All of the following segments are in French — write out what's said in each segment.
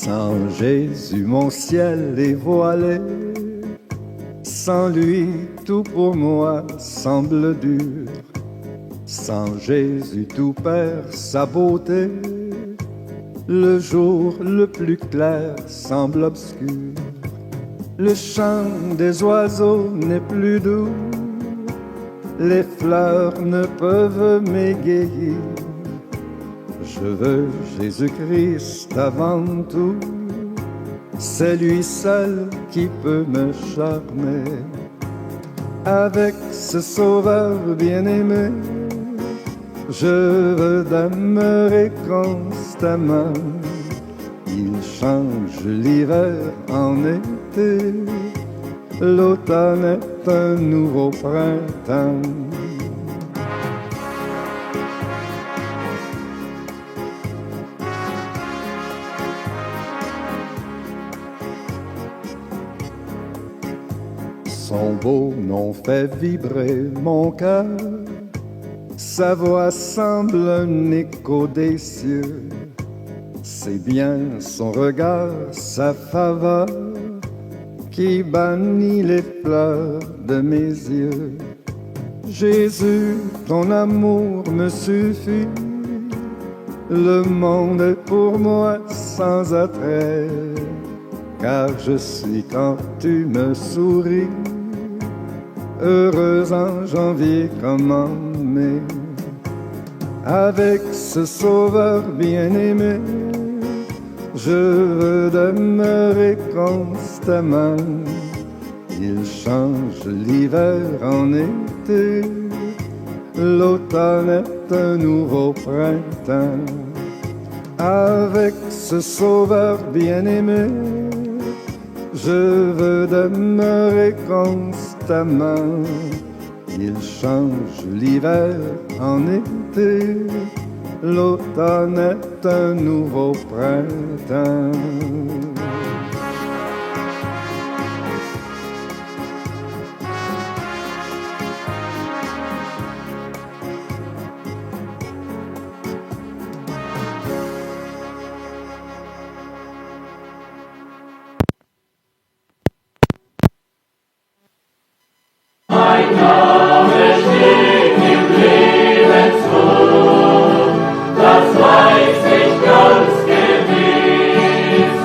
Sans Jésus, mon ciel est voilé. Sans lui, tout pour moi semble dur. Sans Jésus, tout perd sa beauté. Le jour le plus clair semble obscur. Le chant des oiseaux n'est plus doux. Les fleurs ne peuvent m'égayer. Je veux Jésus-Christ avant tout. C'est lui seul qui peut me charmer. Avec ce sauveur bien-aimé, je veux demeurer constamment. Il change l'hiver en été. L'automne est un nouveau printemps. Son beau nom fait vibrer mon cœur. Sa voix semble un écho des cieux. C'est bien son regard, sa faveur qui bannit les pleurs de mes yeux. Jésus, ton amour me suffit. Le monde est pour moi sans attrait, car je suis quand tu me souris. Heureux en janvier comme en mai. Avec ce sauveur bien-aimé, je veux demeurer constamment. Il change l'hiver en été. L'automne est un nouveau printemps. Avec ce sauveur bien-aimé, je veux demeurer constamment. Il change l'hiver en été. L'automne est un nouveau printemps. Das weiß ich ganz gewiss,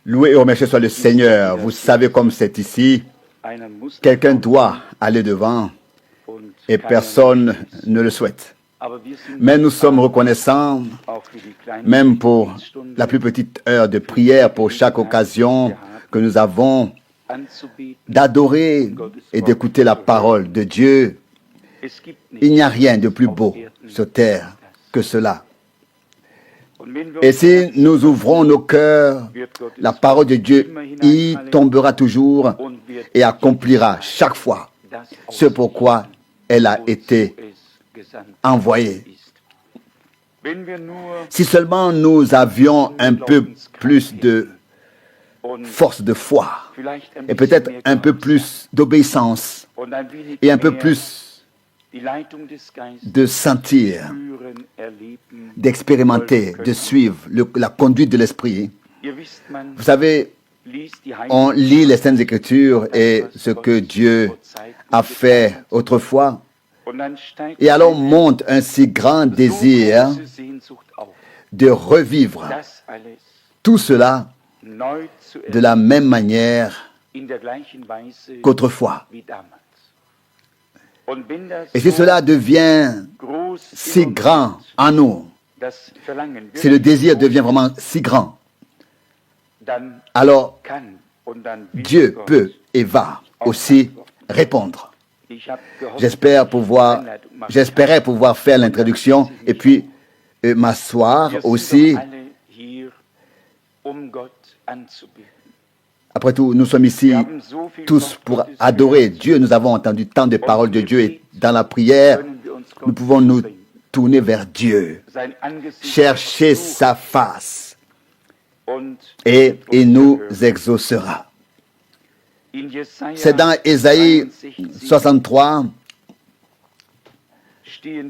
Loué et remercié soit le Seigneur. Vous savez comme c'est ici, quelqu'un doit aller devant et personne ne le souhaite. Mais nous sommes reconnaissants, même pour la plus petite heure de prière, pour chaque occasion que nous avons d'adorer et d'écouter la parole de Dieu. Il n'y a rien de plus beau sur terre que cela. Et si nous ouvrons nos cœurs, la parole de Dieu y tombera toujours et accomplira chaque fois ce pourquoi elle a été envoyée. Si seulement nous avions un peu plus de force de foi et peut-être un peu plus d'obéissance et un peu plus de sentir, d'expérimenter, de suivre la conduite de l'Esprit. Vous savez, on lit les Saintes Écritures et ce que Dieu a fait autrefois. Et alors monte un si grand désir de revivre tout cela de la même manière qu'autrefois. Et si cela devient si grand en nous, si le désir devient vraiment si grand, alors Dieu peut et va aussi répondre. J'espérais pouvoir faire l'introduction et puis m'asseoir aussi. Après tout, nous sommes ici tous pour adorer Dieu. Nous avons entendu tant de paroles de Dieu et dans la prière, nous pouvons nous tourner vers Dieu, chercher sa face et il nous exaucera. C'est dans Ésaïe 63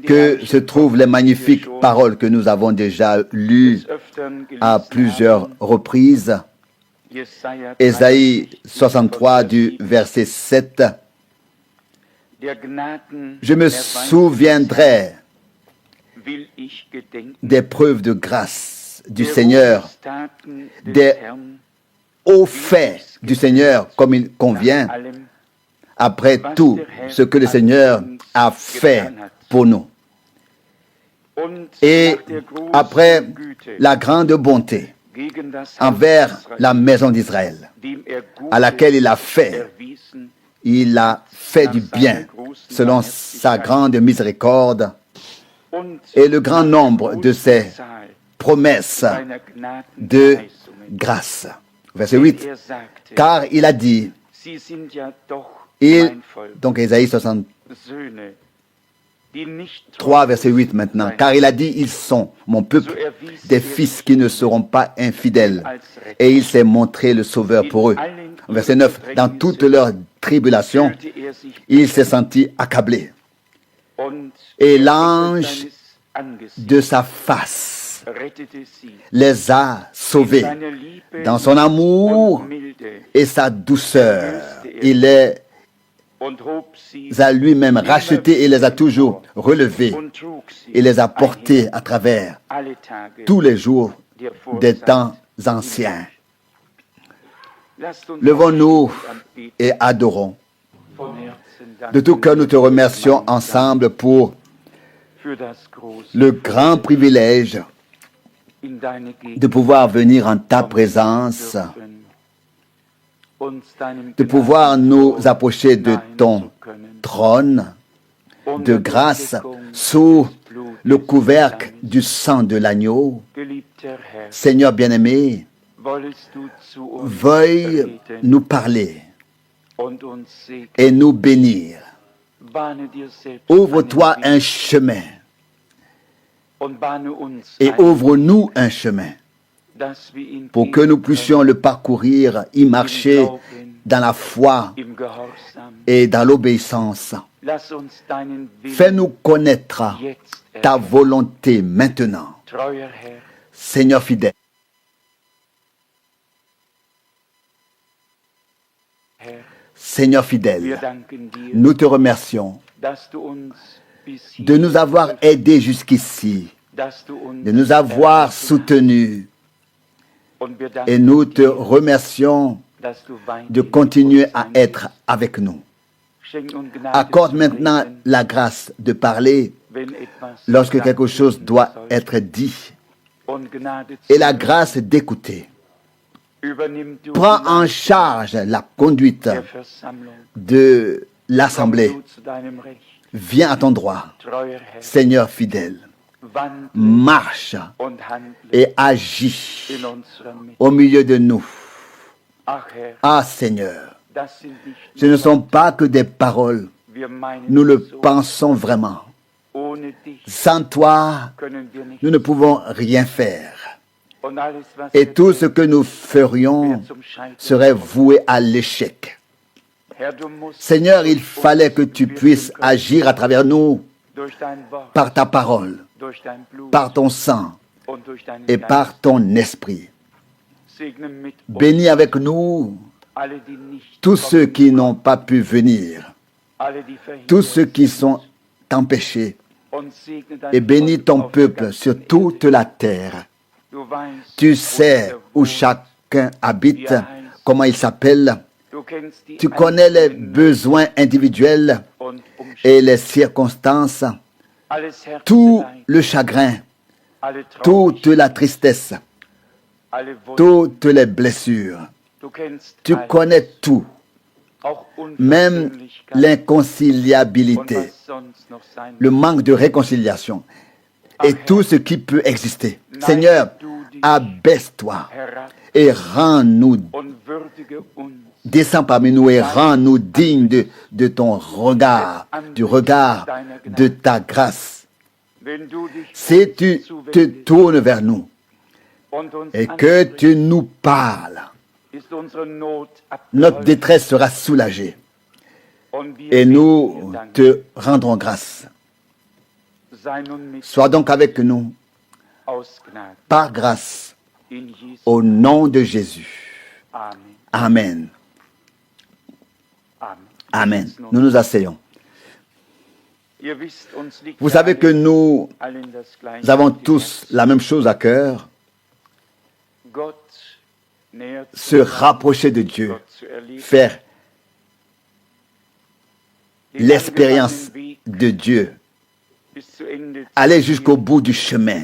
que se trouvent les magnifiques paroles que nous avons déjà lues à plusieurs reprises. Ésaïe 63 du verset 7. Je me souviendrai des preuves de grâce du Seigneur, des hauts faits du Seigneur comme il convient, après tout ce que le Seigneur a fait pour nous. Et après la grande bonté envers la maison d'Israël, à laquelle il a fait du bien selon sa grande miséricorde et le grand nombre de ses promesses de grâce. Verset 8, car il a dit, donc Ésaïe 63, verset 8 maintenant, car il a dit, ils sont mon peuple, des fils qui ne seront pas infidèles, et il s'est montré le sauveur pour eux. Verset 9, dans toute leur tribulation, il s'est senti accablé, et l'ange de sa face les a sauvés. Dans son amour et sa douceur, il les a lui-même rachetés et les a toujours relevés et les a portés à travers tous les jours des temps anciens. Levons-nous et adorons. De tout cœur, nous te remercions ensemble pour le grand privilège de pouvoir venir en ta présence, de pouvoir nous approcher de ton trône de grâce sous le couvercle du sang de l'agneau. Seigneur bien-aimé, veuille nous parler et nous bénir. Ouvre-toi un chemin et ouvre-nous un chemin pour que nous puissions le parcourir, y marcher dans la foi et dans l'obéissance. Fais-nous connaître ta volonté maintenant. Seigneur fidèle, Seigneur fidèle, nous te remercions de nous avoir aidés jusqu'ici, de nous avoir soutenus Et nous te remercions de continuer à être avec nous. Accorde maintenant la grâce de parler lorsque quelque chose doit être dit et la grâce d'écouter. Prends en charge la conduite de l'assemblée. Viens à ton droit, Seigneur fidèle. Marche et agis au milieu de nous. Ah Seigneur, ce ne sont pas que des paroles, nous le pensons vraiment. Sans toi, nous ne pouvons rien faire. Et tout ce que nous ferions serait voué à l'échec. Seigneur, il fallait que tu puisses agir à travers nous par ta parole, par ton sang et par ton esprit. Bénis avec nous tous ceux qui n'ont pas pu venir, tous ceux qui sont empêchés, et bénis ton peuple sur toute la terre. Tu sais où chacun habite, comment il s'appelle. Tu connais les besoins individuels et les circonstances, tout le chagrin, toute la tristesse, toutes les blessures. Tu connais tout, même l'inconciliabilité, le manque de réconciliation et tout ce qui peut exister. Seigneur, abaisse-toi et rends-nous, descends parmi nous et rends-nous dignes de ton regard, du regard de ta grâce. Si tu te tournes vers nous et que tu nous parles, notre détresse sera soulagée et nous te rendrons grâce. Sois donc avec nous par grâce au nom de Jésus. Amen. Amen. Nous nous asseyons. Vous savez que nous avons tous la même chose à cœur, se rapprocher de Dieu, faire l'expérience de Dieu, aller jusqu'au bout du chemin,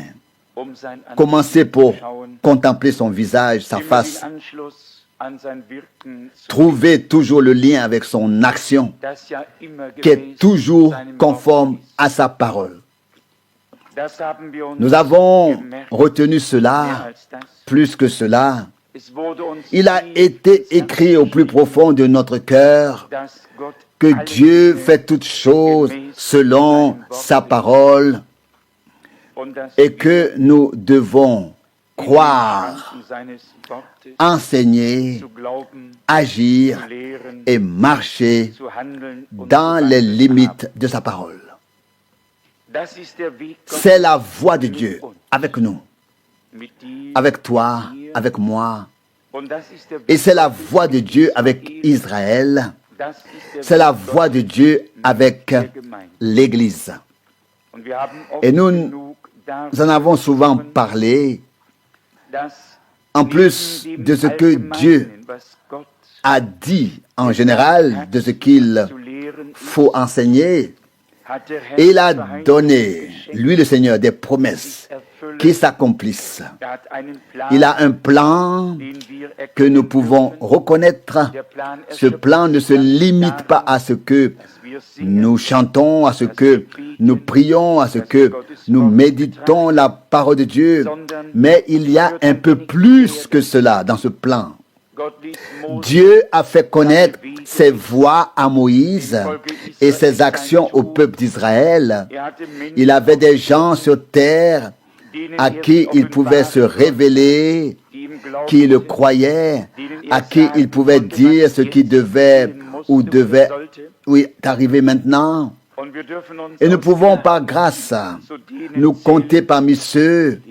commencer pour contempler son visage, sa face, trouver toujours le lien avec son action, qui est toujours conforme à sa parole. Nous avons retenu cela, plus que cela. Il a été écrit au plus profond de notre cœur que Dieu fait toutes choses selon sa parole et que nous devons croire, enseigner, agir et marcher dans les limites de sa parole. C'est la voix de Dieu avec nous, avec toi, avec moi. Et c'est la voix de Dieu avec Israël. C'est la voix de Dieu avec l'Église. Et nous en avons souvent parlé, en plus de ce que Dieu a dit en général, de ce qu'il faut enseigner. Et il a donné, lui le Seigneur, des promesses qui s'accomplissent. Il a un plan que nous pouvons reconnaître. Ce plan ne se limite pas à ce que nous chantons, à ce que nous prions, à ce que nous méditons la parole de Dieu, mais il y a un peu plus que cela dans ce plan. Dieu a fait connaître ses voies à Moïse et ses actions au peuple d'Israël. Il avait des gens sur terre à qui il pouvait se révéler, qui le croyaient, à qui il pouvait dire ce qui devait ou devait arriver maintenant. Et nous pouvons par grâce nous compter parmi ceux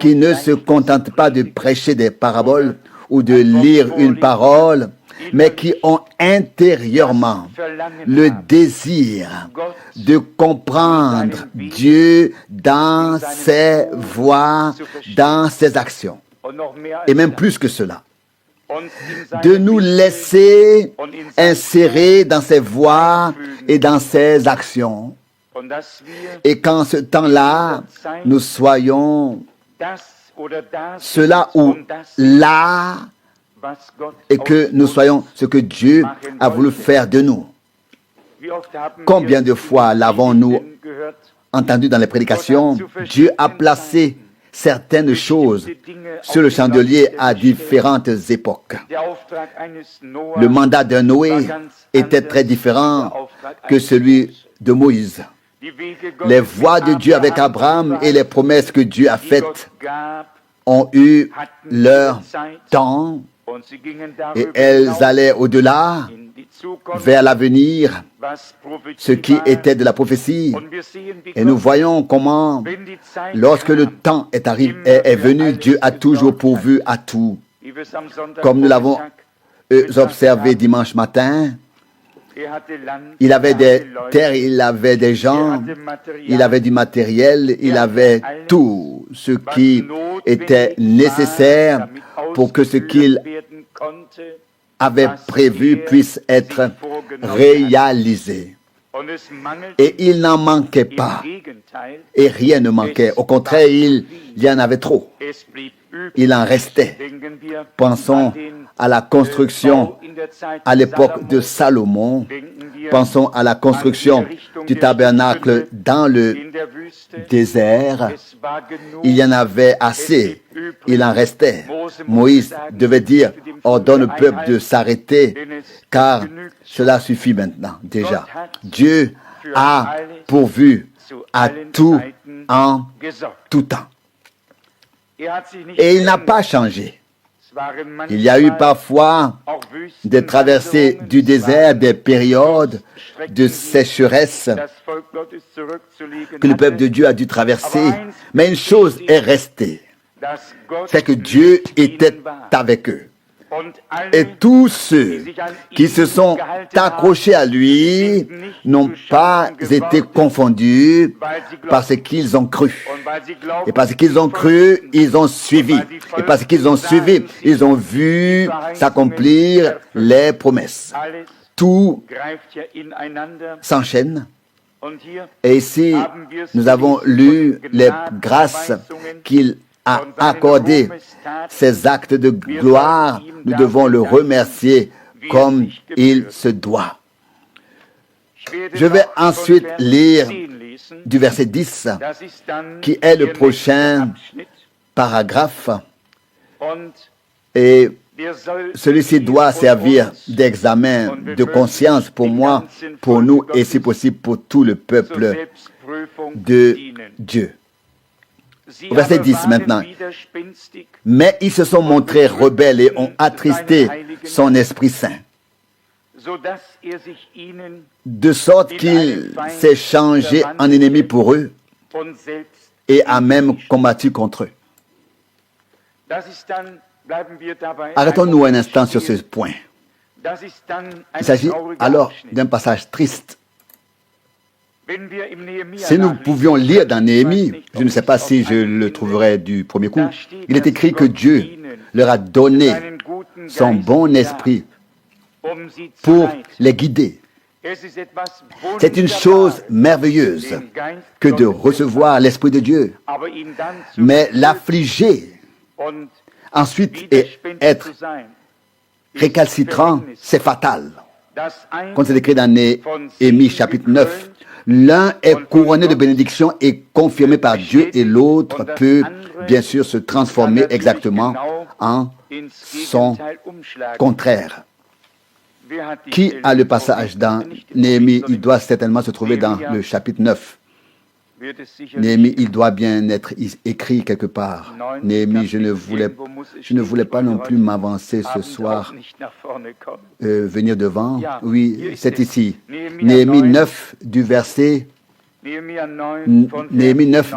qui ne se contentent pas de prêcher des paraboles ou de lire une parole, mais qui ont intérieurement le désir de comprendre Dieu dans ses voies, dans ses actions. et même plus que cela, de nous laisser insérer dans ses voies et dans ses actions, et qu'en ce temps-là, nous soyons cela ou là, et que nous soyons ce que Dieu a voulu faire de nous. Combien de fois l'avons-nous entendu dans les prédications? Dieu a placé certaines choses sur le chandelier à différentes époques. Le mandat de Noé était très différent que celui de Moïse. Les voies de Dieu avec Abraham et les promesses que Dieu a faites ont eu leur temps et elles allaient au-delà, vers l'avenir, ce qui était de la prophétie. Et nous voyons comment, lorsque le temps est venu, Dieu a toujours pourvu à tout. Comme nous l'avons observé dimanche matin, il avait des terres, il avait des gens, il avait du matériel, il avait tout ce qui était nécessaire pour que ce qu'il avait prévu puisse être réalisé. Et il n'en manquait pas. Et rien ne manquait. Au contraire, il y en avait trop. Il en restait. Pensons à la construction à l'époque de Salomon. Pensons à la construction du tabernacle dans le désert. Il y en avait assez. Il en restait. Moïse devait dire, ordonne au peuple de s'arrêter, car cela suffit maintenant déjà. Dieu a pourvu à tout en tout temps. Et il n'a pas changé. Il y a eu parfois des traversées du désert, des périodes de sécheresse que le peuple de Dieu a dû traverser. Mais une chose est restée, c'est que Dieu était avec eux. Et tous ceux qui se sont accrochés à lui n'ont pas été confondus parce qu'ils ont cru. Et parce qu'ils ont cru, ils ont suivi. Et parce qu'ils ont suivi, ils ont vu s'accomplir les promesses. Tout s'enchaîne. Et ici, nous avons lu les grâces qu'il a accordé, ces actes de gloire. Nous devons le remercier comme il se doit. Je vais ensuite lire du verset 10, qui est le prochain paragraphe. Et celui-ci doit servir d'examen de conscience pour moi, pour nous et si possible pour tout le peuple de Dieu. Au verset 10 maintenant. Mais ils se sont montrés rebelles et ont attristé son Esprit Saint, de sorte qu'il s'est changé en ennemi pour eux et a même combattu contre eux. Arrêtons-nous un instant sur ce point. Il s'agit alors d'un passage triste. Si nous pouvions lire dans Néhémie, je ne sais pas si je le trouverai du premier coup, il est écrit que Dieu leur a donné son bon esprit pour les guider. C'est une chose merveilleuse que de recevoir l'Esprit de Dieu, mais l'affliger ensuite et être récalcitrant, c'est fatal. Comme c'est écrit dans Néhémie chapitre 9, l'un est couronné de bénédiction et confirmé par Dieu et l'autre peut bien sûr se transformer exactement en son contraire. Qui a le passage dans Néhémie? Il doit certainement se trouver dans le chapitre 9. Néhémie, il doit bien être écrit quelque part. Néhémie, je ne voulais pas non plus m'avancer ce soir, venir devant. Oui, c'est ici. Néhémie 9 du verset 19. Néhémie 9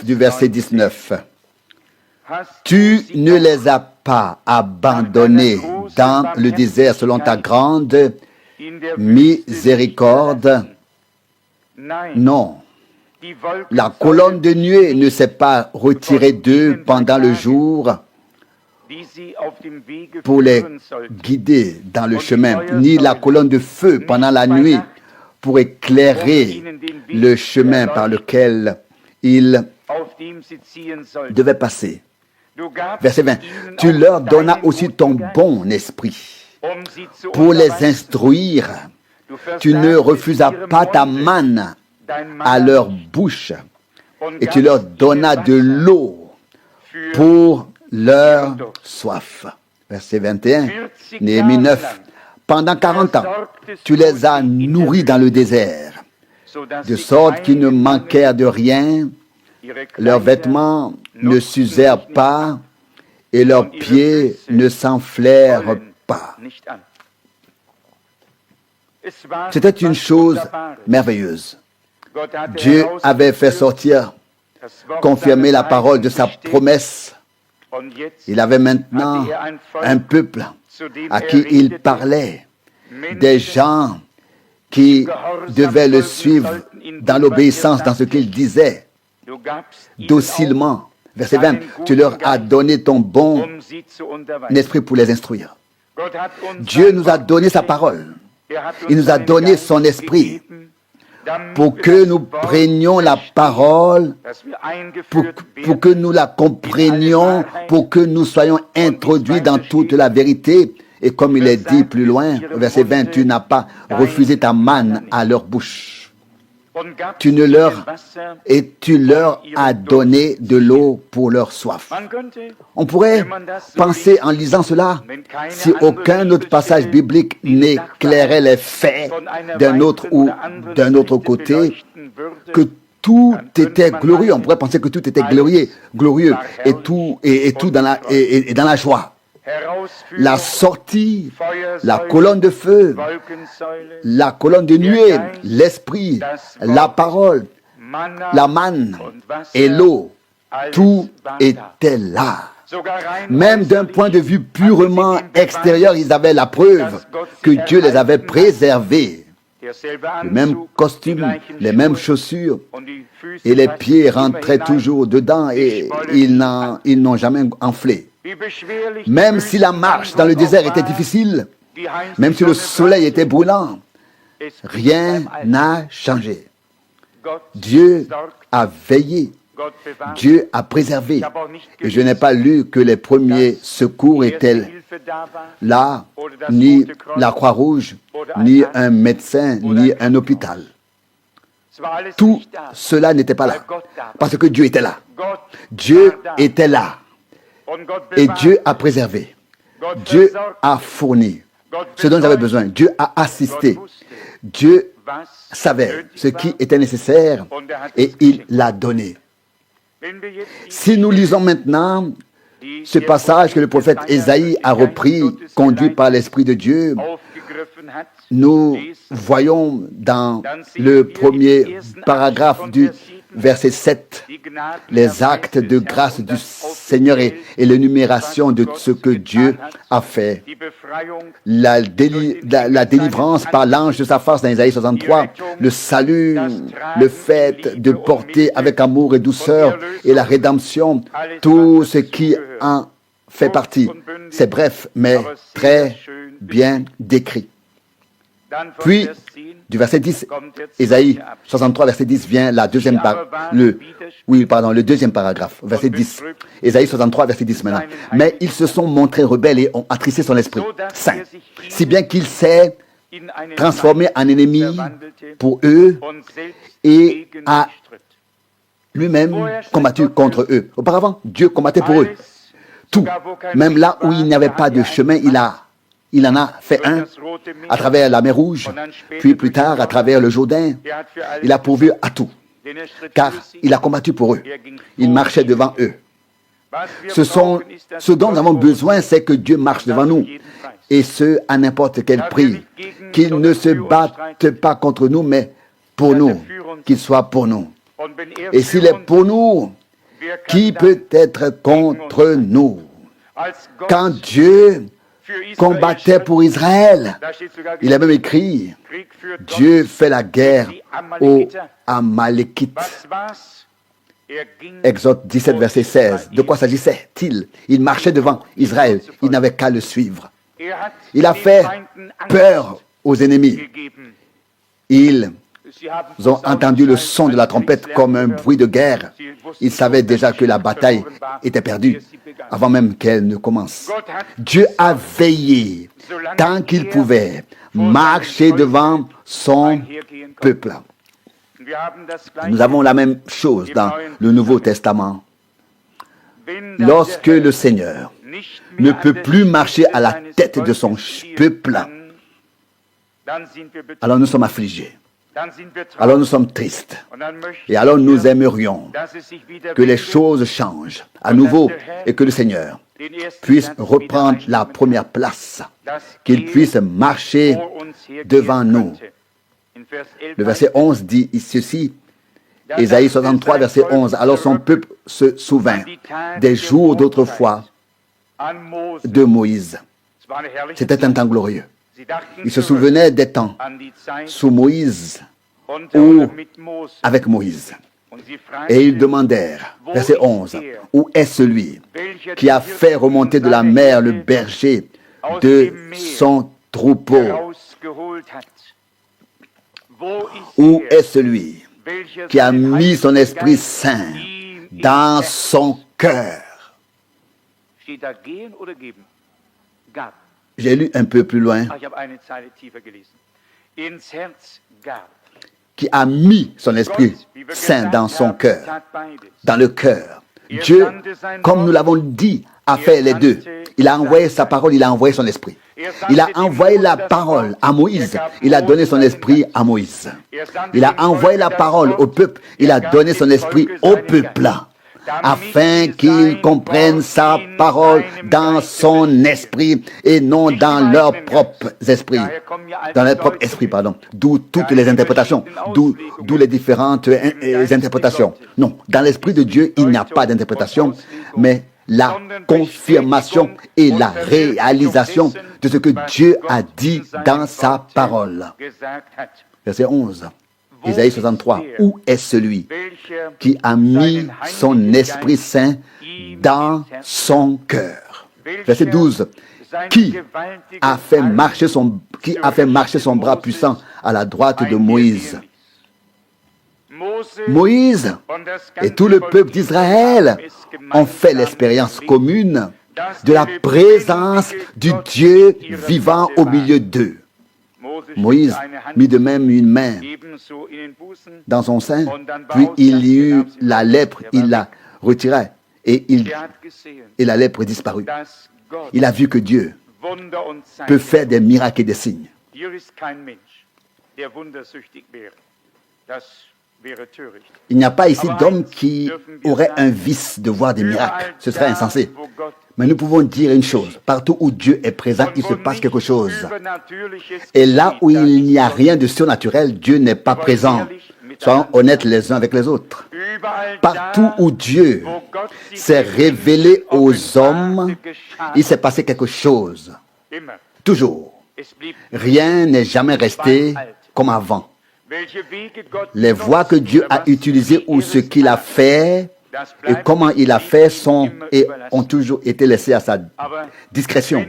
du verset 19. Tu ne les as pas abandonnés dans le désert selon ta grande miséricorde. Non, La colonne de nuée ne s'est pas retirée d'eux pendant le jour pour les guider dans le chemin, ni la colonne de feu pendant la nuit pour éclairer le chemin par lequel ils devaient passer. Verset 20. Tu leur donnas aussi ton bon esprit pour les instruire. Tu ne refusas pas ta manne à leur bouche et tu leur donnas de l'eau pour leur soif. Verset 21, Néhémie 9. Pendant 40 ans, tu les as nourris dans le désert, de sorte qu'ils ne manquèrent de rien, leurs vêtements ne s'usèrent pas et leurs pieds ne s'enflèrent pas. C'était une chose merveilleuse. Dieu avait fait sortir, confirmer la parole de sa promesse. Il avait maintenant un peuple à qui il parlait, des gens qui devaient le suivre dans l'obéissance, dans ce qu'il disait, docilement. Verset 20, tu leur as donné ton bon esprit pour les instruire. Dieu nous a donné sa parole. Il nous a donné son esprit pour que nous prenions la parole, pour que nous la comprenions, pour que nous soyons introduits dans toute la vérité. Et comme il est dit plus loin, verset 20, tu n'as pas refusé ta manne à leur bouche. Tu leur as donné de l'eau pour leur soif. On pourrait penser en lisant cela, si aucun autre passage biblique n'éclairait les faits d'un autre ou d'un autre côté, que tout était glorieux. On pourrait penser que tout était glorieux et tout dans la joie. La sortie, la colonne de feu, la colonne de nuée, l'esprit, la parole, la manne et l'eau, tout était là. Même d'un point de vue purement extérieur, ils avaient la preuve que Dieu les avait préservés. Le même costume, les mêmes chaussures, et les pieds rentraient toujours dedans et ils n'ont jamais enflé. Même si la marche dans le désert était difficile, même si le soleil était brûlant, rien n'a changé. Dieu a veillé, Dieu a préservé. Et je n'ai pas lu que les premiers secours étaient là, ni la Croix-Rouge, ni un médecin, ni un hôpital. Tout cela n'était pas là, parce que Dieu était là. Dieu était là. Et Dieu a préservé. Dieu a fourni ce dont ils avaient besoin. Dieu a assisté. Dieu savait ce qui était nécessaire et il l'a donné. Si nous lisons maintenant ce passage que le prophète Ésaïe a repris, conduit par l'Esprit de Dieu, nous voyons dans le premier paragraphe du verset 7, les actes de grâce du Seigneur et l'énumération de ce que Dieu a fait. La délivrance par l'ange de sa face dans Isaïe 63, le salut, le fait de porter avec amour et douceur et la rédemption, tout ce qui en fait partie. C'est bref, mais très bien décrit. Puis, du verset 10, Ésaïe 63, verset 10 vient le deuxième paragraphe, verset 10. Ésaïe 63, verset 10 maintenant. Mais ils se sont montrés rebelles et ont attristé son esprit saint, si bien qu'il s'est transformé en ennemi pour eux et a lui-même combattu contre eux. Auparavant, Dieu combattait pour eux. Tout, même là où il n'y avait pas de chemin, il en a fait un à travers la mer Rouge, puis plus tard à travers le Jourdain. Il a pourvu à tout, car il a combattu pour eux. Il marchait devant eux. Ce dont nous avons besoin, c'est que Dieu marche devant nous, et ce, à n'importe quel prix. Qu'il ne se batte pas contre nous, mais pour nous, qu'il soit pour nous. Et s'il est pour nous, qui peut être contre nous? Quand Dieu combattait pour Israël. Il a même écrit, Dieu fait la guerre aux Amalékites. Exode 17, verset 16. De quoi s'agissait-il? Il marchait devant Israël. Il n'avait qu'à le suivre. Il a fait peur aux ennemis. Ils ont entendu le son de la trompette comme un bruit de guerre. Ils savaient déjà que la bataille était perdue avant même qu'elle ne commence. Dieu a veillé tant qu'il pouvait marcher devant son peuple. Nous avons la même chose dans le Nouveau Testament. Lorsque le Seigneur ne peut plus marcher à la tête de son peuple, alors nous sommes affligés. Alors nous sommes tristes. Et alors nous aimerions que les choses changent à nouveau et que le Seigneur puisse reprendre la première place, qu'il puisse marcher devant nous. Le verset 11 dit ceci, Ésaïe 63, verset 11. Alors son peuple se souvint des jours d'autrefois de Moïse. C'était un temps glorieux. Ils se souvenaient des temps sous Moïse ou avec Moïse. Et ils demandèrent, verset 11, où est celui qui a fait remonter de la mer le berger de son troupeau? Où est celui qui a mis son Esprit Saint dans son cœur? J'ai lu un peu plus loin. Qui a mis son Esprit Saint dans son cœur, dans le cœur. Dieu, comme nous l'avons dit, a fait les deux. Il a envoyé sa parole, il a envoyé son esprit. Il a envoyé la parole à Moïse, il a donné son esprit à Moïse. Il a envoyé la parole au peuple, il a donné son esprit au peuple, afin qu'ils comprennent sa parole dans son esprit et non dans leur propre esprit. Dans leur propre esprit, pardon. D'où toutes les interprétations, d'où les différentes interprétations. Non, dans l'esprit de Dieu, il n'y a pas d'interprétation, mais la confirmation et la réalisation de ce que Dieu a dit dans sa parole. Verset 11. Isaïe 63. Où est celui qui a mis son Esprit Saint dans son cœur? Verset 12. Qui a fait marcher son bras puissant à la droite de Moïse? Moïse et tout le peuple d'Israël ont fait l'expérience commune de la présence du Dieu vivant au milieu d'eux. Moïse mit de même une main dans son sein, puis il y eut la lèpre, il la retira et la lèpre disparut. Il a vu que Dieu peut faire des miracles et des signes. Il n'y a pas ici d'homme qui aurait un vice de voir des miracles. Ce serait insensé. Mais nous pouvons dire une chose. Partout où Dieu est présent, il se passe quelque chose. Et là où il n'y a rien de surnaturel, Dieu n'est pas présent. Soyons honnêtes les uns avec les autres. Partout où Dieu s'est révélé aux hommes, il s'est passé quelque chose. Toujours. Rien n'est jamais resté comme avant. Les voies que Dieu a utilisées ou ce qu'il a fait et comment il a fait ont toujours été laissées à sa discrétion.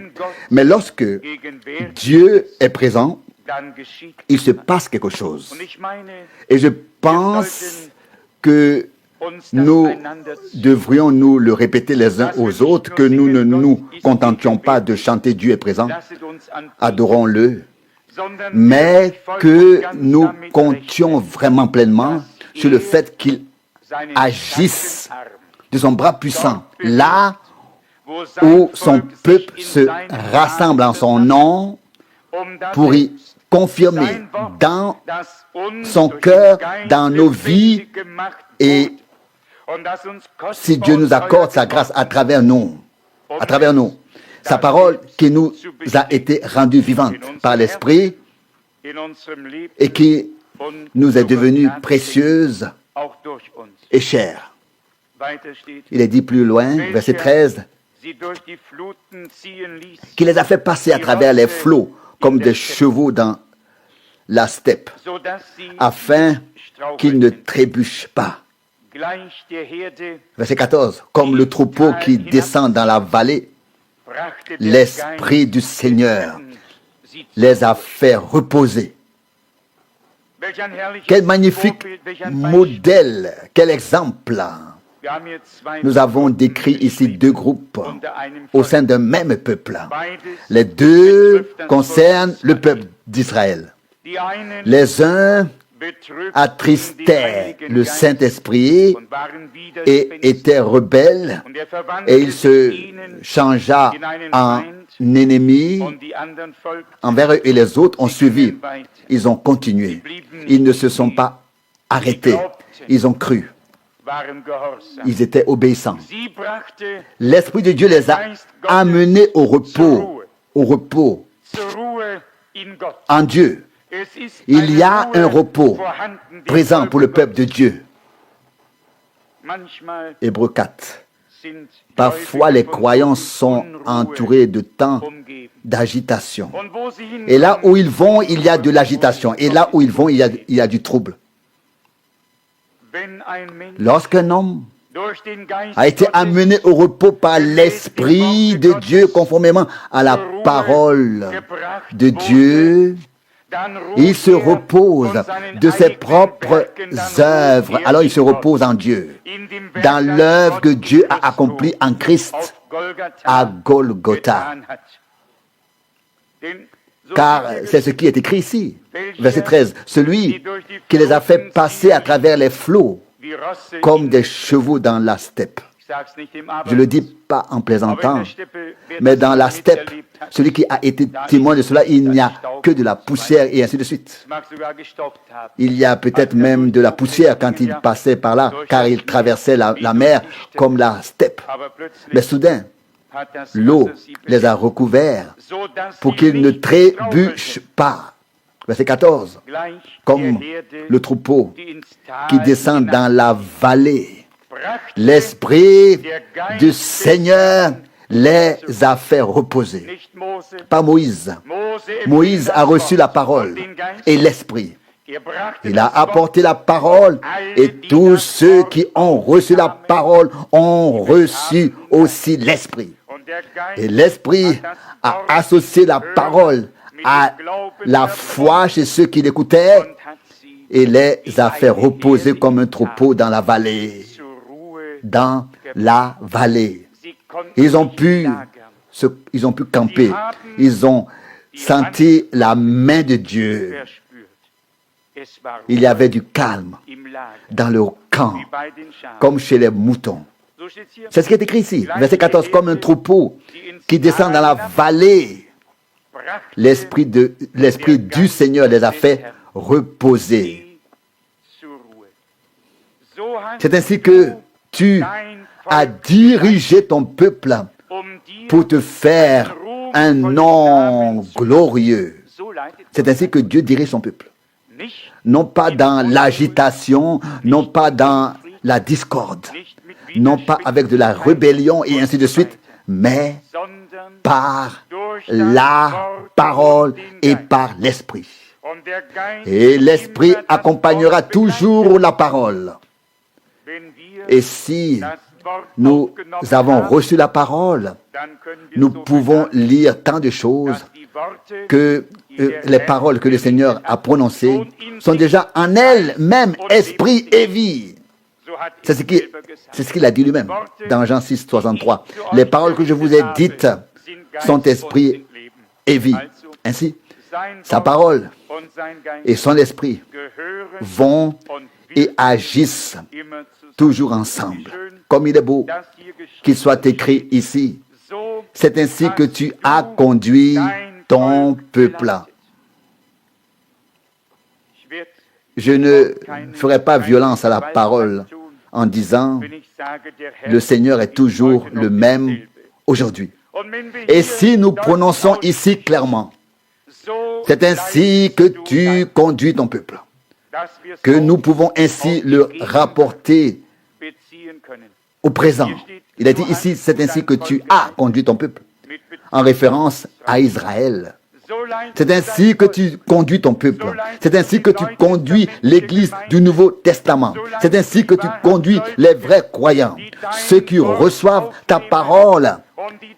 Mais lorsque Dieu est présent, il se passe quelque chose. Et je pense que nous devrions nous le répéter les uns aux autres, que nous ne nous contentions pas de chanter Dieu est présent, adorons-le, mais que nous comptions vraiment pleinement sur le fait qu'il agisse de son bras puissant, là où son peuple se rassemble en son nom pour y confirmer dans son cœur, dans nos vies, et si Dieu nous accorde sa grâce à travers nous, sa parole qui nous a été rendue vivante par l'Esprit et qui nous est devenue précieuse et chère. Il est dit plus loin, verset 13, qui les a fait passer à travers les flots comme des chevaux dans la steppe, afin qu'ils ne trébuchent pas. Verset 14. Comme le troupeau qui descend dans la vallée, l'Esprit du Seigneur les a fait reposer. Quel magnifique modèle, quel exemple. Nous avons décrit ici deux groupes au sein d'un même peuple. Les deux concernent le peuple d'Israël. Les uns attristaient le Saint-Esprit et étaient rebelles, et il se changea en ennemi envers eux, et les autres ont suivi. Ils ont continué. Ils ne se sont pas arrêtés. Ils ont cru. Ils étaient obéissants. L'Esprit de Dieu les a amenés au repos en Dieu. Il y a un repos présent pour le peuple de Dieu. Hébreux 4. Parfois, les croyants sont entourés de temps d'agitation. Et là où ils vont, il y a de l'agitation. Et là où ils vont, il y a du trouble. Lorsqu'un homme a été amené au repos par l'Esprit de Dieu, conformément à la parole de Dieu, il se repose de ses propres œuvres. Alors il se repose en Dieu, dans l'œuvre que Dieu a accomplie en Christ à Golgotha. Car c'est ce qui est écrit ici. Verset 13. Celui qui les a fait passer à travers les flots comme des chevaux dans la steppe. Je ne le dis pas en plaisantant, mais dans la steppe, celui qui a été témoin de cela, il n'y a que de la poussière et ainsi de suite. Il y a peut-être même de la poussière quand il passait par là, car il traversait la mer comme la steppe. Mais soudain, l'eau les a recouverts pour qu'ils ne trébuchent pas. Verset 14. Comme le troupeau qui descend dans la vallée, l'Esprit du Seigneur les a fait reposer. Pas Moïse. Moïse a reçu la parole et l'Esprit. Il a apporté la parole et tous ceux qui ont reçu la parole ont reçu aussi l'Esprit. Et l'Esprit a associé la parole à la foi chez ceux qui l'écoutaient et les a fait reposer comme un troupeau dans la vallée. Dans la vallée. Ils ont pu camper. Ils ont senti la main de Dieu. Il y avait du calme dans le camp, comme chez les moutons. C'est ce qui est écrit ici. Verset 14, comme un troupeau qui descend dans la vallée. L'Esprit du Seigneur les a fait reposer. C'est ainsi que tu as dirigé ton peuple pour te faire un nom glorieux. C'est ainsi que Dieu dirige son peuple. Non pas dans l'agitation, non pas dans la discorde, non pas avec de la rébellion et ainsi de suite, mais par la parole et par l'Esprit. Et l'Esprit accompagnera toujours la parole. Et si nous avons reçu la parole, nous pouvons lire tant de choses que les paroles que le Seigneur a prononcées sont déjà en elles-mêmes esprit et vie. C'est ce qu'il a dit lui-même dans Jean 6, 63. Les paroles que je vous ai dites sont esprit et vie. Ainsi, sa parole et son esprit vont et agissent toujours ensemble. Comme il est beau qu'il soit écrit ici. C'est ainsi que tu as conduit ton peuple. Je ne ferai pas violence à la parole en disant le Seigneur est toujours le même aujourd'hui. Et si nous prononçons ici clairement, c'est ainsi que tu conduis ton peuple, que nous pouvons ainsi le rapporter au présent. Il a dit ici, c'est ainsi que tu as conduit ton peuple, en référence à Israël. C'est ainsi que tu conduis ton peuple. C'est ainsi que tu conduis l'Église du Nouveau Testament. C'est ainsi que tu conduis les vrais croyants, ceux qui reçoivent ta parole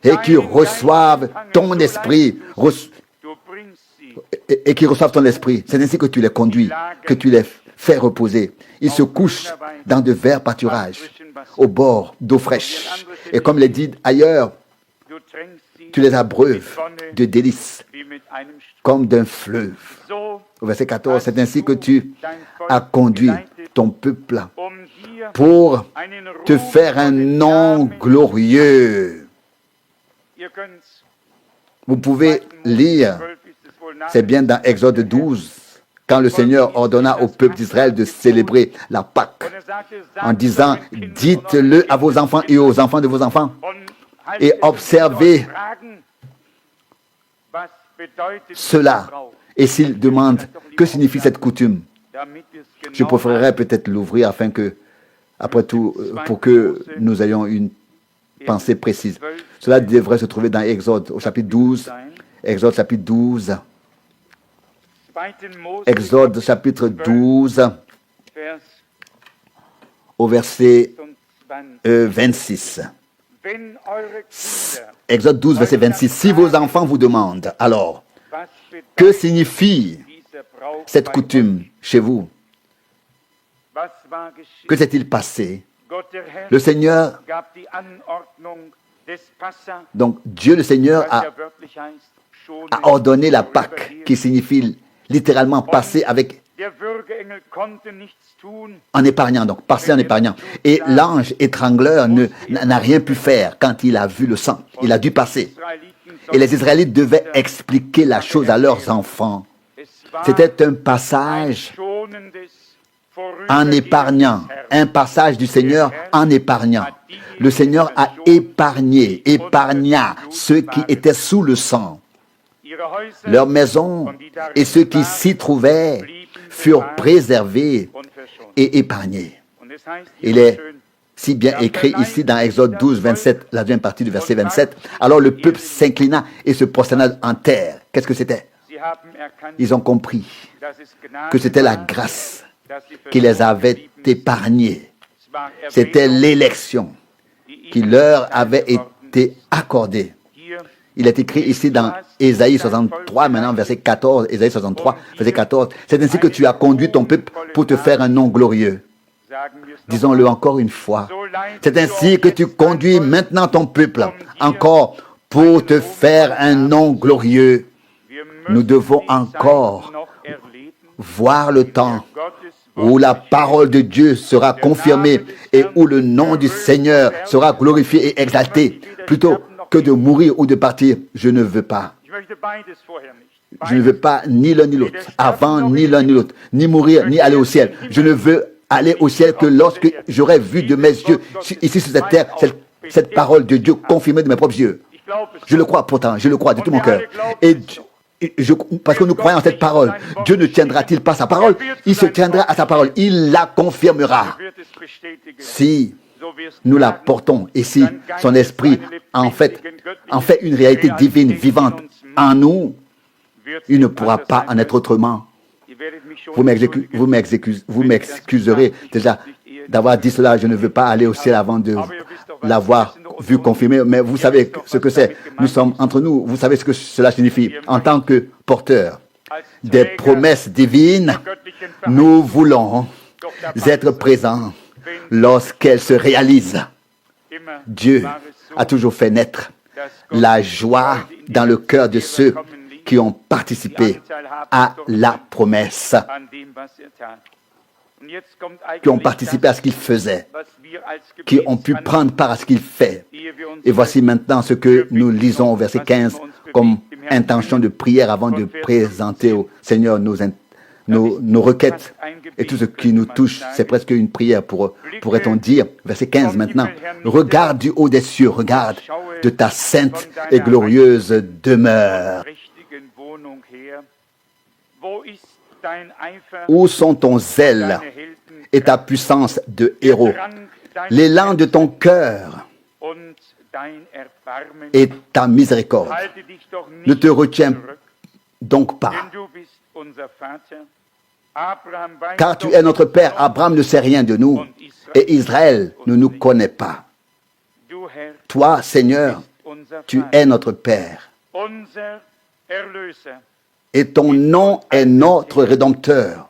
et qui reçoivent ton esprit. Et qui reçoivent ton esprit. C'est ainsi que tu les conduis, que tu les fais reposer. Ils se couchent dans de verts pâturages, au bord d'eau fraîche. Et comme l'est dit ailleurs, tu les abreuves de délices, comme d'un fleuve. Au verset 14, c'est ainsi que tu as conduit ton peuple pour te faire un nom glorieux. Vous pouvez lire, c'est bien dans Exode 12, quand le Seigneur ordonna au peuple d'Israël de célébrer la Pâque, en disant, dites-le à vos enfants et aux enfants de vos enfants, et observez cela. Et s'ils demandent, que signifie cette coutume? Je préférerais peut-être l'ouvrir afin que, après tout, pour que nous ayons une pensée précise. Cela devrait se trouver dans Exode, au chapitre 12. Exode, chapitre 12. Exode, chapitre 12, au verset 26. Exode 12, verset 26. Si vos enfants vous demandent, alors, que signifie cette coutume chez vous? Que s'est-il passé? Le Seigneur, donc Dieu le Seigneur a ordonné la Pâque, qui signifie littéralement passer avec en épargnant, donc passer en épargnant. Et l'ange étrangleur n'a rien pu faire quand il a vu le sang. Il a dû passer. Et les Israélites devaient expliquer la chose à leurs enfants. C'était un passage en épargnant, un passage du Seigneur en épargnant. Le Seigneur a épargna ceux qui étaient sous le sang. Leurs maisons et ceux qui s'y trouvaient furent préservés et épargnés. Il est si bien écrit ici dans Exode 12, 27, la deuxième partie du verset 27. Alors le peuple s'inclina et se prosterna en terre. Qu'est-ce que c'était? Ils ont compris que c'était la grâce qui les avait épargnés. C'était l'élection qui leur avait été accordée. Il est écrit ici dans Ésaïe 63, maintenant verset 14, Ésaïe 63, verset 14. C'est ainsi que tu as conduit ton peuple pour te faire un nom glorieux. Disons-le encore une fois. C'est ainsi que tu conduis maintenant ton peuple, encore pour te faire un nom glorieux. Nous devons encore voir le temps où la parole de Dieu sera confirmée et où le nom du Seigneur sera glorifié et exalté. Plutôt que de mourir ou de partir, je ne veux pas. Je ne veux pas ni l'un ni l'autre, avant ni l'un ni l'autre, ni mourir ni aller au ciel. Je ne veux aller au ciel que lorsque j'aurai vu de mes yeux, ici sur cette terre, cette parole de Dieu confirmée de mes propres yeux. Je le crois pourtant, je le crois de tout mon cœur. Et parce que nous croyons en cette parole, Dieu ne tiendra-t-il pas sa parole? Il se tiendra à sa parole, il la confirmera. Si nous la portons et si son esprit en fait une réalité divine vivante en nous, il ne pourra pas en être autrement. Vous m'excuserez déjà d'avoir dit cela. Je ne veux pas aller au ciel avant de l'avoir vu confirmé, mais vous savez ce que c'est. Nous sommes entre nous. Vous savez ce que cela signifie. En tant que porteurs des promesses divines, nous voulons être présents lorsqu'elles se réalisent. Dieu a toujours fait naître la joie dans le cœur de ceux qui ont participé à la promesse, qui ont participé à ce qu'il faisait, qui ont pu prendre part à ce qu'il fait. Et voici maintenant ce que nous lisons au verset 15 comme intention de prière avant de présenter au Seigneur nos requêtes et tout ce qui nous touche. C'est presque une prière, pourrait-on dire. Verset 15 maintenant. Regarde du haut des cieux, regarde de ta sainte et glorieuse demeure. Où sont ton zèle et ta puissance de héros? l'élan de ton cœur et ta miséricorde. Ne te retiens donc pas, car tu es notre Père. Abraham ne sait rien de nous et Israël ne nous connaît pas. Toi, Seigneur, tu es notre Père et ton nom est notre Rédempteur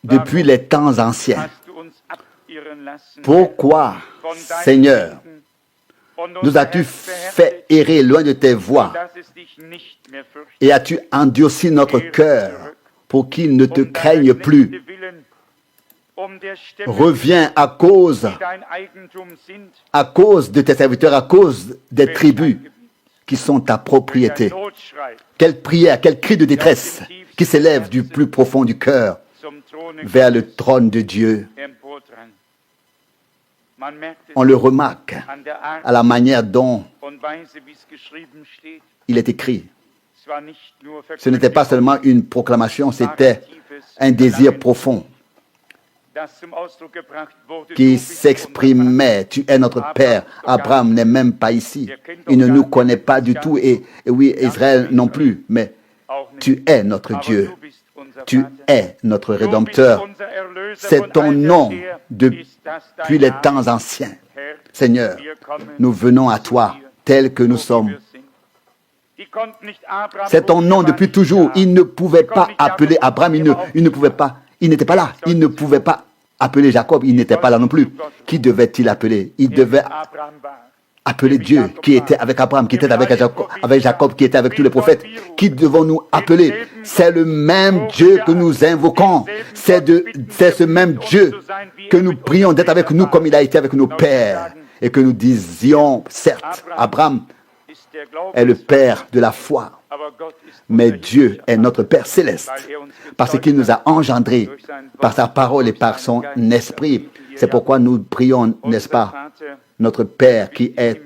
depuis les temps anciens. Pourquoi, Seigneur, nous as-tu fait errer loin de tes voies et as-tu endurci notre cœur pour qu'il ne te craigne plus? Reviens à cause de tes serviteurs, à cause des tribus qui sont ta propriété. Quelle prière, quel cri de détresse qui s'élève du plus profond du cœur vers le trône de Dieu. On le remarque à la manière dont il est écrit. Ce n'était pas seulement une proclamation, c'était un désir profond qui s'exprimait. Tu es notre Père. Abraham n'est même pas ici. Il ne nous connaît pas du tout. Et oui, Israël non plus. Mais tu es notre Dieu. Tu es notre Rédempteur. C'est ton nom depuis les temps anciens. Seigneur, nous venons à toi tels que nous sommes. C'est ton nom depuis toujours. Il ne pouvait pas appeler Abraham. Il ne pouvait pas. Il n'était pas là. Il ne pouvait pas appeler Jacob. Il n'était pas là non plus. Qui devait-il appeler? Il devait appeler Dieu qui était avec Abraham, qui était avec Jacob, qui était avec tous les prophètes. Qui devons-nous appeler? C'est le même Dieu que nous invoquons. C'est ce même Dieu que nous prions d'être avec nous comme il a été avec nos pères. Et que nous disions, certes, Abraham est le père de la foi. Mais Dieu est notre Père céleste, parce qu'il nous a engendrés par sa parole et par son esprit. C'est pourquoi nous prions, n'est-ce pas, notre Père qui est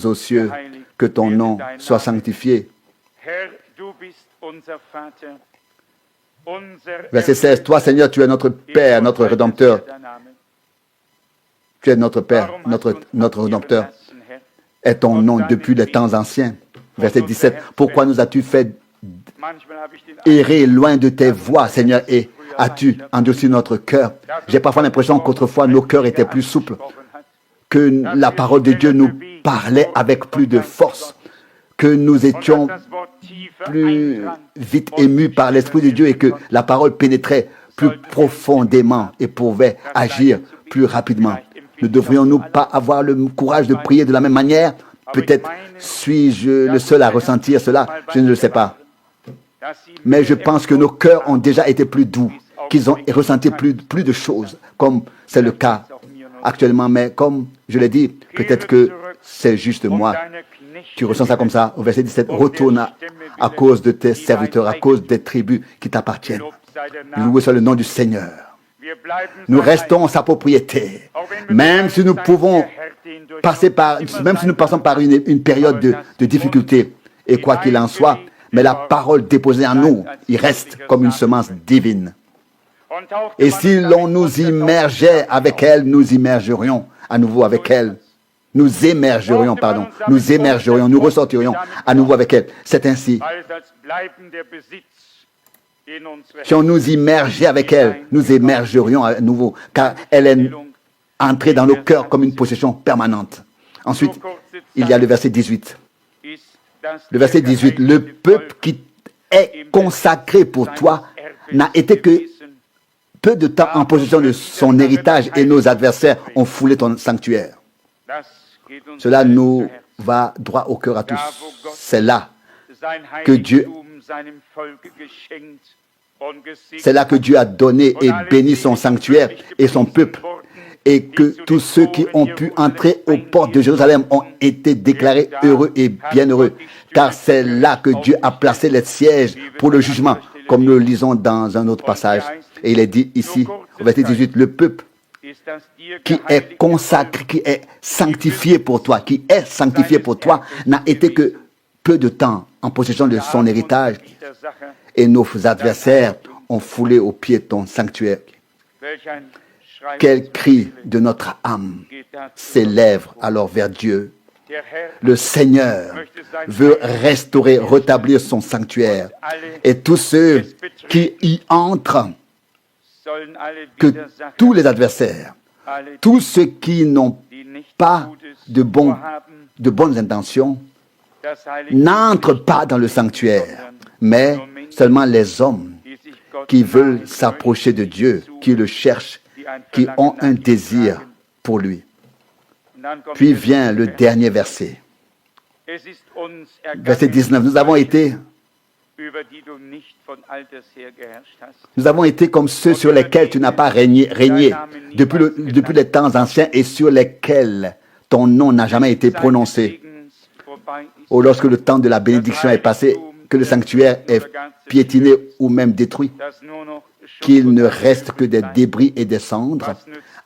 aux cieux, que ton nom soit sanctifié. Verset 16, toi Seigneur, tu es notre Père, notre Rédempteur. Tu es notre Père, notre Rédempteur. Est ton nom depuis les temps anciens. Verset 17, pourquoi nous as-tu fait errer loin de tes voies, Seigneur, et as-tu endurci notre cœur? J'ai parfois l'impression qu'autrefois nos cœurs étaient plus souples, que la parole de Dieu nous parlait avec plus de force, que nous étions plus vite émus par l'Esprit de Dieu et que la parole pénétrait plus profondément et pouvait agir plus rapidement. Ne devrions-nous pas avoir le courage de prier de la même manière? Peut-être suis-je le seul à ressentir cela, je ne le sais pas. Mais je pense que nos cœurs ont déjà été plus doux, qu'ils ont ressenti plus de choses, comme c'est le cas actuellement. Mais comme je l'ai dit, peut-être que c'est juste moi. Tu ressens ça comme ça. Au verset 17, retourne à cause de tes serviteurs, à cause des tribus qui t'appartiennent. Loué soit le nom du Seigneur. Nous restons sa propriété. Même si nous pouvons passer passons par une période de difficulté. Et quoi qu'il en soit, mais la parole déposée en nous, il reste comme une semence divine. Et si l'on nous immergeait avec elle, nous immergerions à nouveau avec elle. Nous émergerions, nous ressortirions à nouveau avec elle. C'est ainsi. Si on nous immergeait avec elle, nous émergerions à nouveau, car elle est entrée dans nos cœurs comme une possession permanente. Ensuite, il y a le verset 18. Le verset 18, le peuple qui est consacré pour toi n'a été que peu de temps en possession de son héritage et nos adversaires ont foulé ton sanctuaire. Cela nous va droit au cœur à tous. C'est là que Dieu a donné et béni son sanctuaire et son peuple, et que tous ceux qui ont pu entrer aux portes de Jérusalem ont été déclarés heureux et bienheureux, car c'est là que Dieu a placé les sièges pour le jugement, comme nous le lisons dans un autre passage. Et il est dit ici, au verset 18, le peuple qui est consacré, qui est sanctifié pour toi, n'a été que peu de temps en possession de son héritage, et nos adversaires ont foulé aux pieds ton sanctuaire. Quel cri de notre âme s'élève alors vers Dieu. Le Seigneur veut restaurer, rétablir son sanctuaire. Et tous ceux qui y entrent, que tous les adversaires, tous ceux qui n'ont pas de bonnes intentions, n'entrent pas dans le sanctuaire, mais seulement les hommes qui veulent s'approcher de Dieu, qui le cherchent, qui ont un désir pour lui. Puis vient le dernier verset. Verset 19. Nous avons été comme ceux sur lesquels tu n'as pas régné depuis les temps anciens et sur lesquels ton nom n'a jamais été prononcé. Ou lorsque le temps de la bénédiction est passé, que le sanctuaire est piétiné ou même détruit, qu'il ne reste que des débris et des cendres,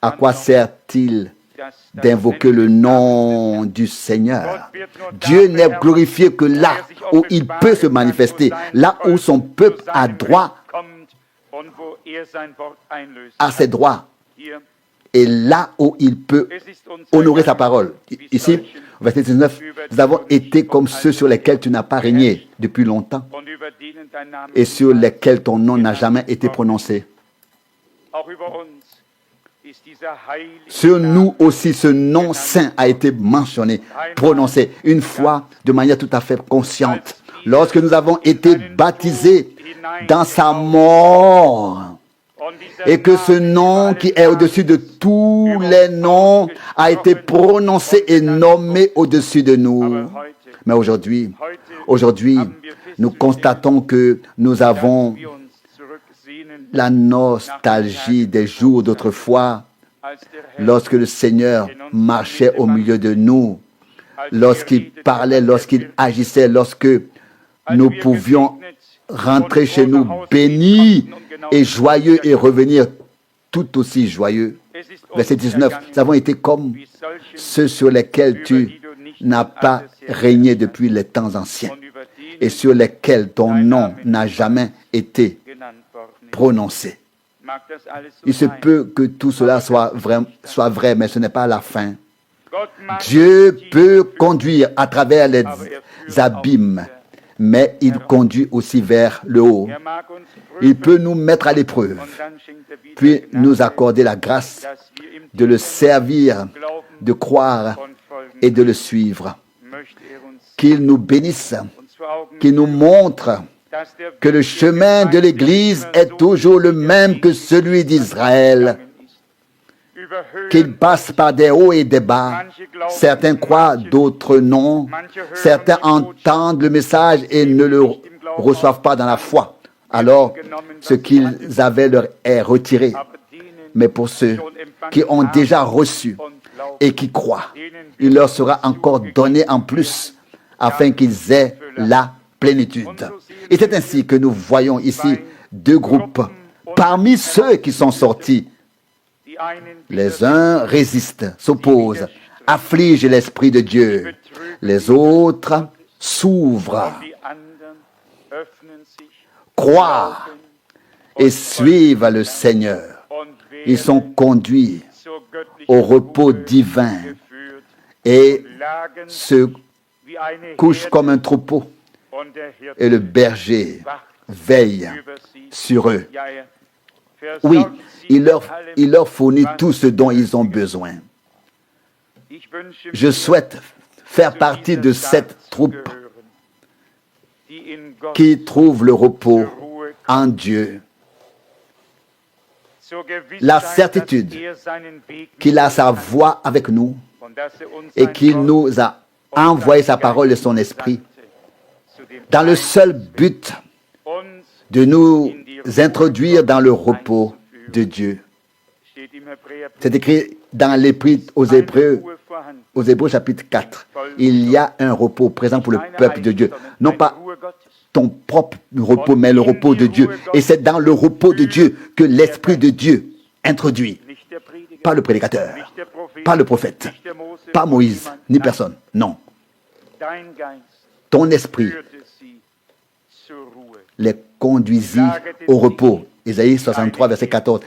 à quoi sert-il d'invoquer le nom du Seigneur? Dieu n'est glorifié que là où il peut se manifester, là où son peuple a droit à ses droits, et là où il peut honorer sa parole. Ici, verset 19, nous avons été comme ceux sur lesquels tu n'as pas régné depuis longtemps et sur lesquels ton nom n'a jamais été prononcé. Sur nous aussi, ce nom saint a été mentionné, prononcé, une fois de manière tout à fait consciente. Lorsque nous avons été baptisés dans sa mort, et que ce nom qui est au-dessus de tous les noms a été prononcé et nommé au-dessus de nous. Mais aujourd'hui, nous constatons que nous avons la nostalgie des jours d'autrefois, lorsque le Seigneur marchait au milieu de nous, lorsqu'il parlait, lorsqu'il agissait, lorsque nous pouvions rentrer chez nous bénis et joyeux et revenir tout aussi joyeux. Verset 19, nous avons été comme ceux sur lesquels tu n'as pas régné depuis les temps anciens et sur lesquels ton nom n'a jamais été prononcé. Il se peut que tout cela soit vrai, mais ce n'est pas la fin. Dieu peut conduire à travers les abîmes, mais il conduit aussi vers le haut. Il peut nous mettre à l'épreuve, puis nous accorder la grâce de le servir, de croire et de le suivre. Qu'il nous bénisse, qu'il nous montre que le chemin de l'Église est toujours le même que celui d'Israël, qu'il passe par des hauts et des bas. Certains croient, d'autres non. Certains entendent le message et ne le reçoivent pas dans la foi. Alors, ce qu'ils avaient leur est retiré. Mais pour ceux qui ont déjà reçu et qui croient, il leur sera encore donné en plus, afin qu'ils aient la plénitude. Et c'est ainsi que nous voyons ici deux groupes. Parmi ceux qui sont sortis, les uns résistent, s'opposent, affligent l'Esprit de Dieu. Les autres s'ouvrent, croient et suivent le Seigneur. Ils sont conduits au repos divin et se couchent comme un troupeau. Et le berger veille sur eux. Oui, il leur fournit tout ce dont ils ont besoin. Je souhaite faire partie de cette troupe qui trouve le repos en Dieu. La certitude qu'il a sa voix avec nous et qu'il nous a envoyé sa parole et son esprit dans le seul but de nous introduire dans le repos de Dieu. C'est écrit dans l'Épître aux Hébreux chapitre 4. Il y a un repos présent pour le peuple de Dieu. Non pas ton propre repos, mais le repos de Dieu. Et c'est dans le repos de Dieu que l'Esprit de Dieu introduit. Pas le prédicateur, pas le prophète, pas Moïse, ni personne. Non. Ton esprit les conduisit au repos. Ésaïe 63, verset 14.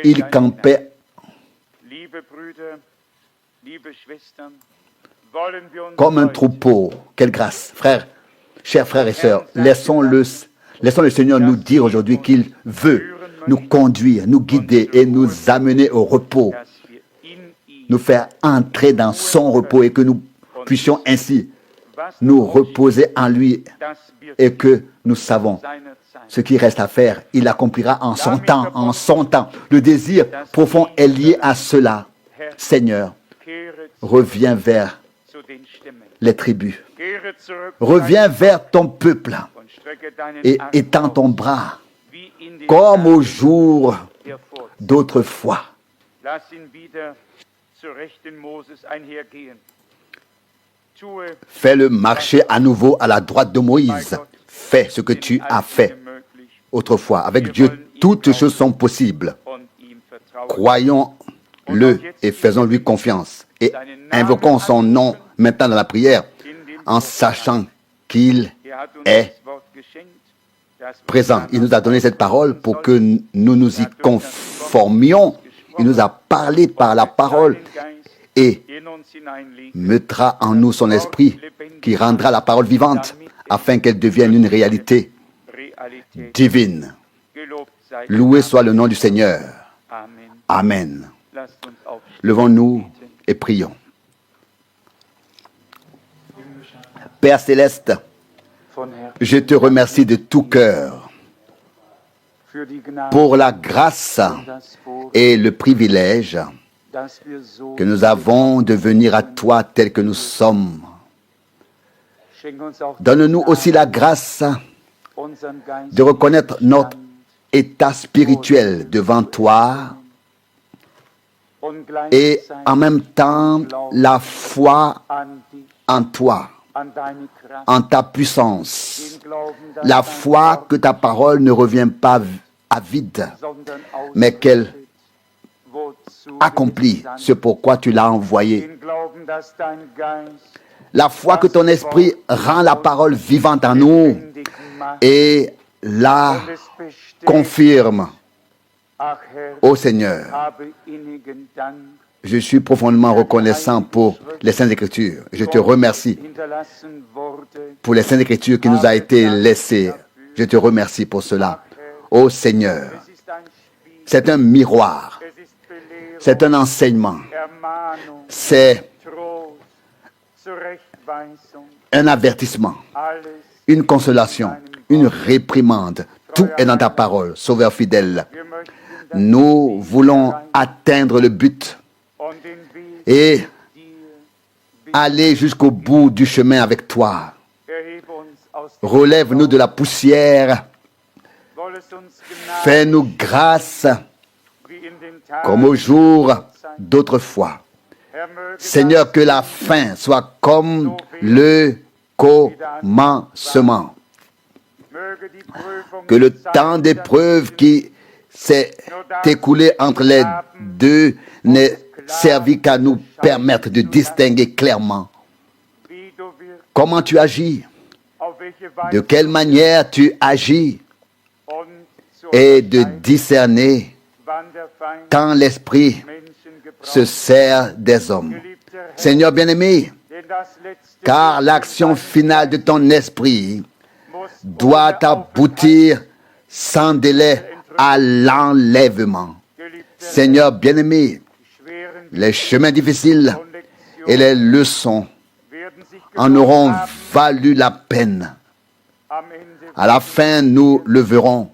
il campait comme un troupeau. Quelle grâce, frères, chers frères et sœurs. Laissons le Seigneur nous dire aujourd'hui qu'il veut nous conduire, nous guider et nous amener au repos, nous faire entrer dans son repos et que nous puissions ainsi nous reposer en lui et que nous savons ce qui reste à faire. Il l'accomplira en son temps, en son temps. Le désir profond est lié à cela. Seigneur, reviens vers les tribus. Reviens vers ton peuple et étends ton bras comme au jour d'autrefois. Fais-le marcher à nouveau à la droite de Moïse. Fais ce que tu as fait autrefois. Avec Dieu, toutes choses sont possibles. Croyons-le et faisons-lui confiance. Et invoquons son nom maintenant dans la prière en sachant qu'il est présent. Il nous a donné cette parole pour que nous nous y conformions. Il nous a parlé par la parole et mettra en nous son esprit qui rendra la parole vivante afin qu'elle devienne une réalité divine. Loué soit le nom du Seigneur. Amen. Levons-nous et prions. Père céleste, je te remercie de tout cœur pour la grâce et le privilège que nous avons de venir à toi tel que nous sommes. Donne-nous aussi la grâce de reconnaître notre état spirituel devant toi et en même temps la foi en toi, en ta puissance. La foi que ta parole ne revient pas à vide, mais qu'elle accomplit ce pourquoi tu l'as envoyé. La foi que ton esprit rend la parole vivante en nous et la confirme. Ô Seigneur, je suis profondément reconnaissant pour les Saintes Écritures. Je te remercie pour les Saintes Écritures qui nous a été laissées. Je te remercie pour cela. Ô Seigneur, c'est un miroir, c'est un enseignement, c'est un avertissement, une consolation, une réprimande. Tout est dans ta parole, Sauveur fidèle. Nous voulons atteindre le but et aller jusqu'au bout du chemin avec toi. Relève-nous de la poussière. Fais-nous grâce comme au jour d'autrefois. Seigneur, que la fin soit comme le commencement. Que le temps d'épreuve qui s'est écoulé entre les deux n'ait servi qu'à nous permettre de distinguer clairement comment tu agis, de quelle manière tu agis, et de discerner quand l'esprit se sert des hommes. Seigneur bien-aimé, car l'action finale de ton esprit doit aboutir sans délai à l'enlèvement. Seigneur bien-aimé, les chemins difficiles et les leçons en auront valu la peine. À la fin, nous le verrons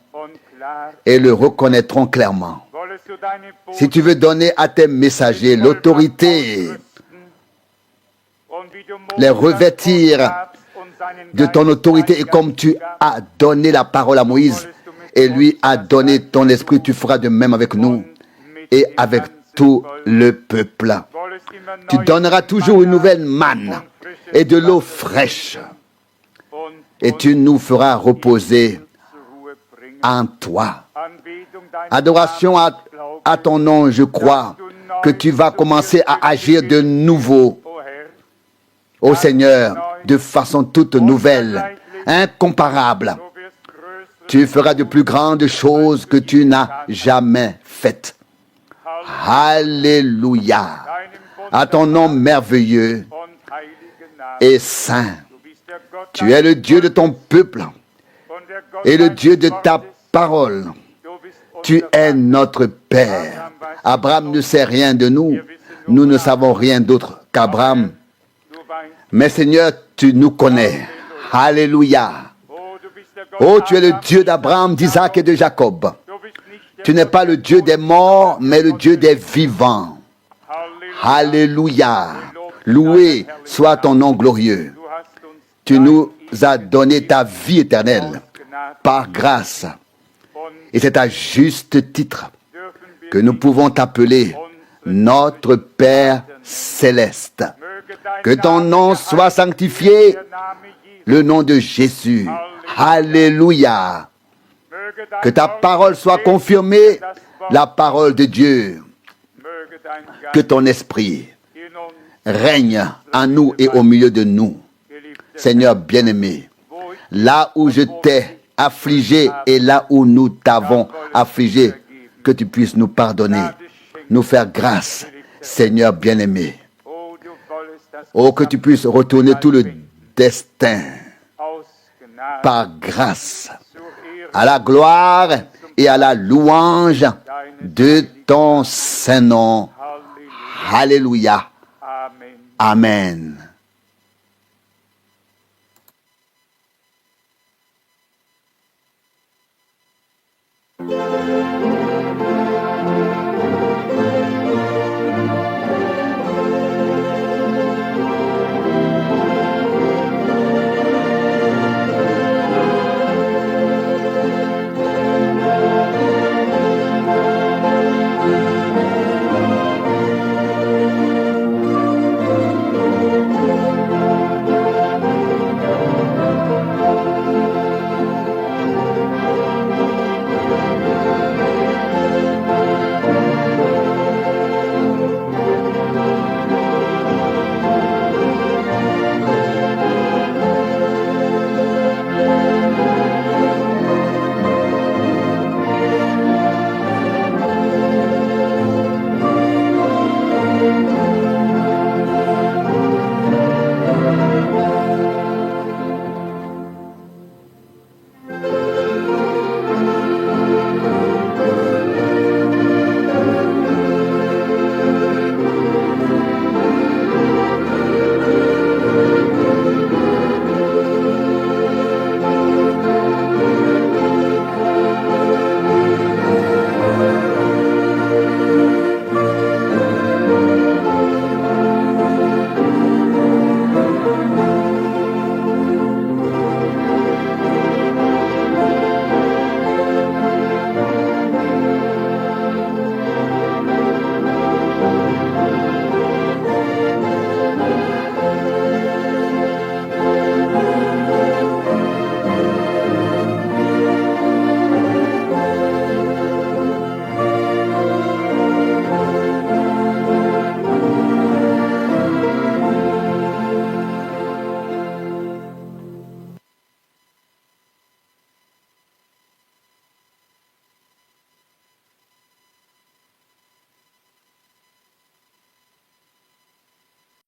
et le reconnaîtrons clairement. Si tu veux donner à tes messagers l'autorité, les revêtir de ton autorité, et comme tu as donné la parole à Moïse et lui a donné ton esprit, tu feras de même avec nous et avec tout le peuple. Tu donneras toujours une nouvelle manne et de l'eau fraîche et tu nous feras reposer en toi. Adoration à ton nom, je crois que tu vas commencer à agir de nouveau, ô Seigneur, de façon toute nouvelle, incomparable. Tu feras de plus grandes choses que tu n'as jamais faites. Alléluia. À ton nom merveilleux et saint. Tu es le Dieu de ton peuple et le Dieu de ta parole. Tu es notre Père. Abraham ne sait rien de nous. Nous ne savons rien d'autre qu'Abraham. Mais Seigneur, tu nous connais. Alléluia. Oh, tu es le Dieu d'Abraham, d'Isaac et de Jacob. Tu n'es pas le Dieu des morts, mais le Dieu des vivants. Alléluia. Loué soit ton nom glorieux. Tu nous as donné ta vie éternelle par grâce. Et c'est à juste titre que nous pouvons t'appeler notre Père céleste. Que ton nom soit sanctifié, le nom de Jésus. Alléluia. Que ta parole soit confirmée, la parole de Dieu. Que ton esprit règne en nous et au milieu de nous. Seigneur bien-aimé, là où je t'ai affligé et là où nous t'avons affligé, que tu puisses nous pardonner, nous faire grâce, Seigneur bien-aimé. Oh, que tu puisses retourner tout le destin par grâce, à la gloire et à la louange de ton Saint-Nom. Alléluia. Amen.